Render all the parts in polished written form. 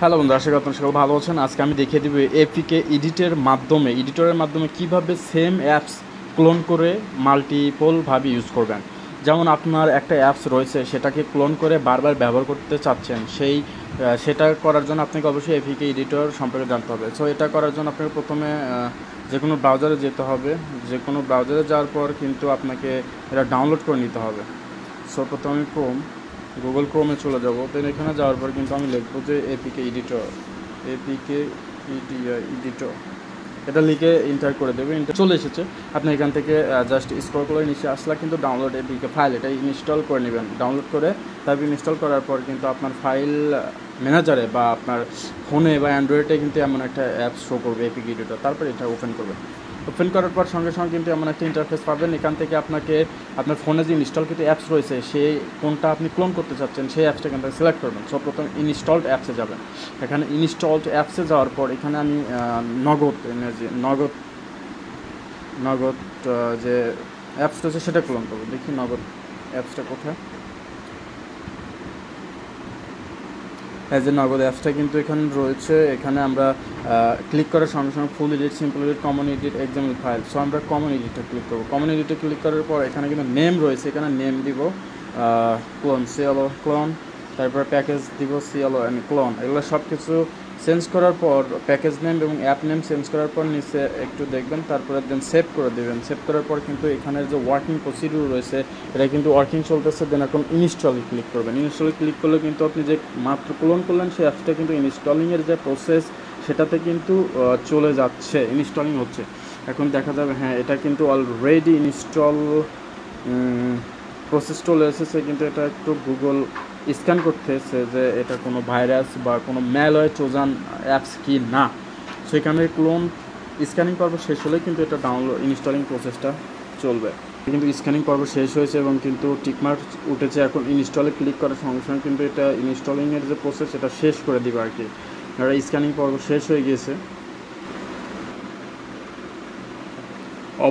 Hello বন্ধু, আশা করি আপনারা সকল ভালো আছেন। আজকে আমি দেখিয়ে দিব এপিকে এডিটরের মাধ্যমে কিভাবে সেম অ্যাপস ক্লোন করে মাল্টিপলভাবে ইউজ করবেন। যেমন আপনার একটা অ্যাপস রয়েছে, সেটাকে ক্লোন করে বারবার ব্যবহার করতে চাচ্ছেন, সেটা করার জন্য আপনাকে অবশ্যই এপিকে এডিটর সম্পর্কে জানতে হবে। সো এটা করার জন্য আপনাকে প্রথমে যে কোনো ব্রাউজারে যেতে হবে। যে কোনো ব্রাউজারে যাওয়ার পর কিন্তু আপনাকে এটা ডাউনলোড করে নিতে হবে। সো প্রথমে আমি গুগল ক্রোমে চলে যাব। দেন এখানে যাওয়ার পর কিন্তু আমি লিখবো যে এপিকে এডিটর এটা লিখে ইন্টার করে দেবে। ইন্টার চলে এসেছে। আপনি এখান থেকে জাস্ট স্ক্রল করে নিচে আসলে কিন্তু ডাউনলোড এপিকে ফাইল এটা ইনস্টল করে নেবেন। ডাউনলোড করে তারপর ইনস্টল করার পর কিন্তু আপনার ফাইল ম্যানেজারে বা আপনার ফোনে বা অ্যান্ড্রয়েডে কিন্তু এমন একটা অ্যাপস শো করবে এপিকে এডিটর। তারপর এটা ওপেন করবেন। ওপেন করার পর সঙ্গে সঙ্গে কিন্তু এমন একটা ইন্টারফেস পাবেন। এখান থেকে আপনাকে আপনার ফোনে যে ইনস্টলকৃত অ্যাপস রয়েছে, সেই কোনটা আপনি ক্লোন করতে চাচ্ছেন সেই অ্যাপসটা এখান থেকে সিলেক্ট করবেন। সো প্রথম ইনস্টলড অ্যাপসে যাবেন। এখানে ইনস্টলড অ্যাপসে যাওয়ার পর এখানে আমি নগদ যে অ্যাপসটা আছে সেটা ক্লোন করবো। দেখি নগদ অ্যাপসটা কোথায়। যে নগদ অ্যাপসটা কিন্তু এখানে রয়েছে। এখানে আমরা ক্লিক করার সঙ্গে সঙ্গে full edit, simple edit, common edit, example file. So আমরা কমন এডিটে ক্লিক করবো। কমন এডিটে ক্লিক করার পর এখানে কিন্তু নেম রয়েছে, এখানে নেম দিব ক্লোন, তারপর প্যাকেজ দিব ক্লোন। এগুলো সব কিছু চেঞ্জ করার পর প্যাকেজ নেম এবং অ্যাপ নেম চেঞ্জ করার পর নিচে একটু দেখবেন, তারপরে দেন সেভ করে দেবেন। সেভ করার পর কিন্তু এখানের যে ওয়ার্কিং প্রসিডিউর রয়েছে এটা কিন্তু ওয়ার্কিং চলতেছে। দেন এখন ইনস্টলে ক্লিক করবেন। ইনস্টলে ক্লিক করলে কিন্তু আপনি যে মাত্র ক্লোন করলেন সেই অ্যাপসটা কিন্তু ইনস্টলিংয়ের যে প্রসেস সেটাতে কিন্তু চলে যাচ্ছে, ইনস্টলিং হচ্ছে। এখন দেখা যাবে হ্যাঁ এটা কিন্তু অলরেডি ইনস্টল প্রসেস চলে এসেছে। কিন্তু এটা একটু গুগল স্ক্যান করতেছে যে এটা কোনো ভাইরাস বা কোনো ম্যালওয়্যার ট্রোজান অ্যাপস কি না। সেখানে ক্লোন স্ক্যানিং পর্ব শেষ হলে কিন্তু এটা ডাউনলোড ইনস্টলিং প্রসেসটা চলবে। কিন্তু স্ক্যানিং পর্ব শেষ হয়েছে এবং কিন্তু টিকমার্ক উঠেছে। এখন ইনস্টলে ক্লিক করার সঙ্গে সঙ্গে কিন্তু এটা ইনস্টলিংয়ের যে প্রসেস সেটা শেষ করে দিবে আর কি। আর স্ক্যানিং পর্ব শেষ হয়ে গিয়েছে।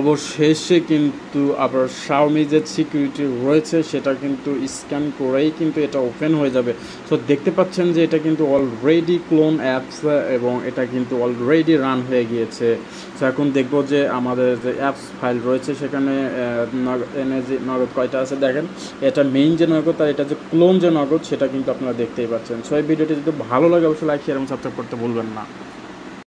অবশেষে কিন্তু আবার Xiaomi যে সিকিউরিটি রয়েছে সেটা কিন্তু স্ক্যান করেই কিন্তু এটা ওপেন হয়ে যাবে। সো দেখতে পাচ্ছেন যে এটা কিন্তু অলরেডি ক্লোন অ্যাপস এবং এটা কিন্তু অলরেডি রান হয়ে গিয়েছে। সো এখন দেখবো যে আমাদের যে অ্যাপস ফাইল রয়েছে সেখানে নগদ কয়টা আছে দেখেন। এটা মেইন যে নগদ আর এটা যে ক্লোন যে নগদ সেটা কিন্তু আপনারা দেখতেই পাচ্ছেন। সো এই ভিডিওটি যদি ভালো লাগে অবশ্যই লাইক, শেয়ার এবং সাবস্ক্রাইব করতে ভুলবেন না।